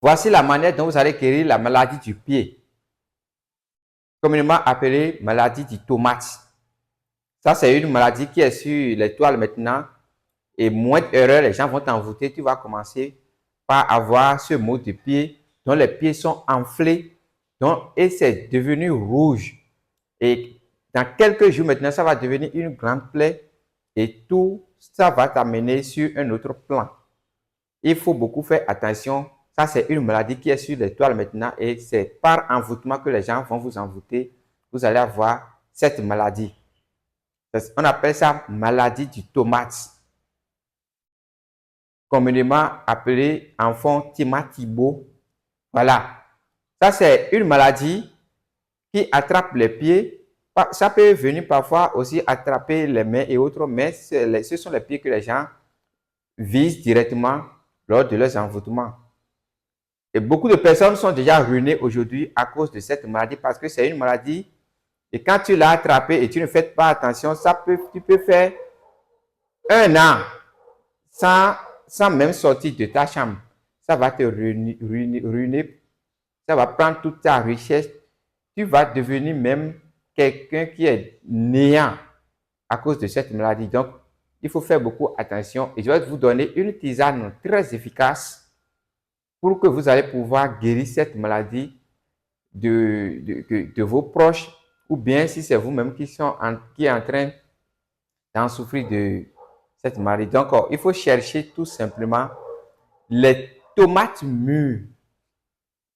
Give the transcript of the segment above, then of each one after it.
Voici la manière dont vous allez guérir la maladie du pied, communément appelée maladie du tomate. Ça, c'est une maladie qui est sur les toiles maintenant. Et moins d'erreurs, les gens vont t'envoûter. Tu vas commencer par avoir ce mot de pied, dont les pieds sont enflés, et c'est devenu rouge. Et dans quelques jours maintenant, ça va devenir une grande plaie et tout ça va t'amener sur un autre plan. Il faut beaucoup faire attention. Ça, c'est une maladie qui est sur les toiles maintenant et c'est par envoûtement que les gens vont vous envoûter. Vous allez avoir cette maladie. On appelle ça maladie du tomate, communément appelée enfant Timatibo. Voilà. Ça, c'est une maladie qui attrape les pieds. Ça peut venir parfois aussi attraper les mains et autres, mais ce sont les pieds que les gens visent directement lors de leurs envoûtements. Et beaucoup de personnes sont déjà ruinées aujourd'hui à cause de cette maladie parce que c'est une maladie et quand tu l'as attrapée et tu ne fais pas attention, tu peux faire 1 an sans même sortir de ta chambre. Ça va te ruiner. Ça va prendre toute ta richesse. Tu vas devenir même quelqu'un qui est néant à cause de cette maladie. Donc, il faut faire beaucoup attention. Et je vais vous donner une tisane très efficace pour que vous allez pouvoir guérir cette maladie de vos proches ou bien si c'est vous-même qui est en train d'en souffrir de cette maladie. Donc, il faut chercher tout simplement les tomates mûres.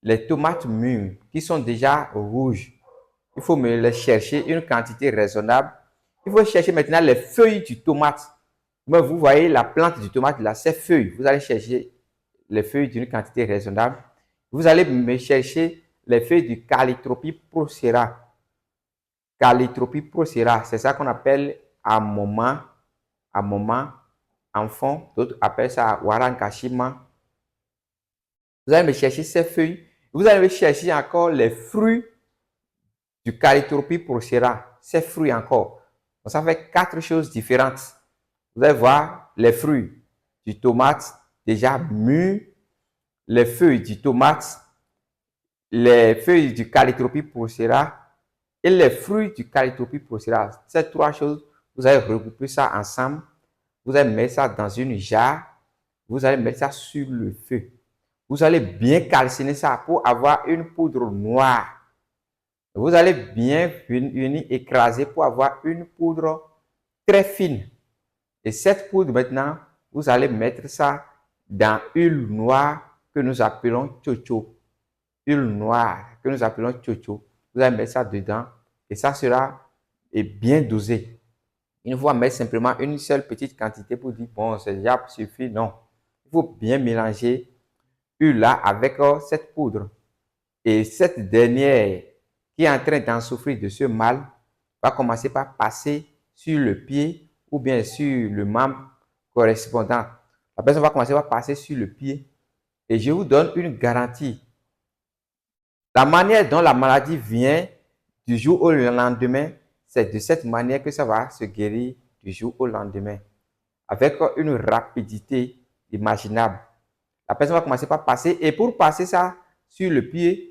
Les tomates mûres qui sont déjà rouges. Il faut me les chercher une quantité raisonnable. Il faut chercher maintenant les feuilles du tomate. Mais vous voyez la plante du tomate là, ces feuilles. Vous allez chercher les feuilles d'une quantité raisonnable. Vous allez me chercher les feuilles du Calliotropis procera. Calliotropis procera, c'est ça qu'on appelle à moment, enfant. D'autres appellent ça Warankashima. Vous allez me chercher ces feuilles. Vous allez me chercher encore les fruits du Calliotropis procera. Ces fruits encore. Donc, ça fait 4 choses différentes. Vous allez voir les fruits du tomate déjà mûrs, les feuilles du tomate, les feuilles du Calliotropis procera et les fruits du Calliotropis procera. Ces 3 choses, vous allez regrouper ça ensemble. Vous allez mettre ça dans une jarre. Vous allez mettre ça sur le feu. Vous allez bien calciner ça pour avoir une poudre noire. Vous allez bien venir écraser pour avoir une poudre très fine. Et cette poudre maintenant, vous allez mettre ça dans huile noire que nous appelons chocho. Huile noire que nous appelons chocho. Vous allez mettre ça dedans et ça sera bien dosé. Il ne faut mettre simplement une seule petite quantité pour dire bon, c'est déjà suffit. Non. Il faut bien mélanger huile là avec cette poudre. Et cette dernière qui est en train d'en souffrir de ce mal va commencer par passer sur le pied ou bien sur le membre correspondant. La personne va commencer par passer sur le pied et je vous donne une garantie. La manière dont la maladie vient du jour au lendemain, c'est de cette manière que ça va se guérir du jour au lendemain avec une rapidité imaginable. La personne va commencer par passer et pour passer ça sur le pied,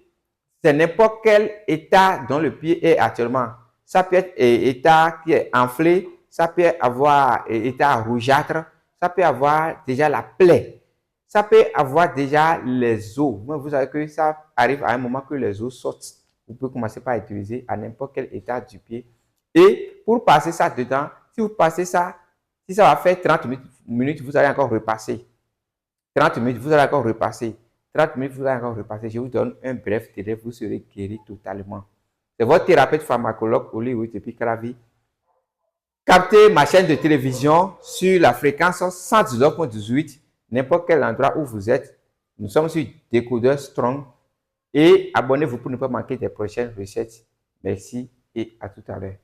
c'est n'importe quel état dont le pied est actuellement. Ça peut être état qui est enflé, ça peut avoir état rougeâtre, ça peut avoir déjà la plaie, ça peut avoir déjà les os. Vous savez que ça arrive à un moment que les os sortent. Vous pouvez commencer par utiliser à n'importe quel état du pied. Et pour passer ça dedans, si vous passez ça, si ça va faire 30 minutes, vous allez encore repasser. 30 minutes, vous allez encore repasser. 30 minutes, vous allez encore repasser. Je vous donne un bref délai, vous serez guéri totalement. C'est votre thérapeute pharmacologue Hollywood depuis Caravi. Captez ma chaîne de télévision sur la fréquence 119.18, n'importe quel endroit où vous êtes. Nous sommes sur Décodeur Strong et abonnez-vous pour ne pas manquer des prochaines recettes. Merci et à tout à l'heure.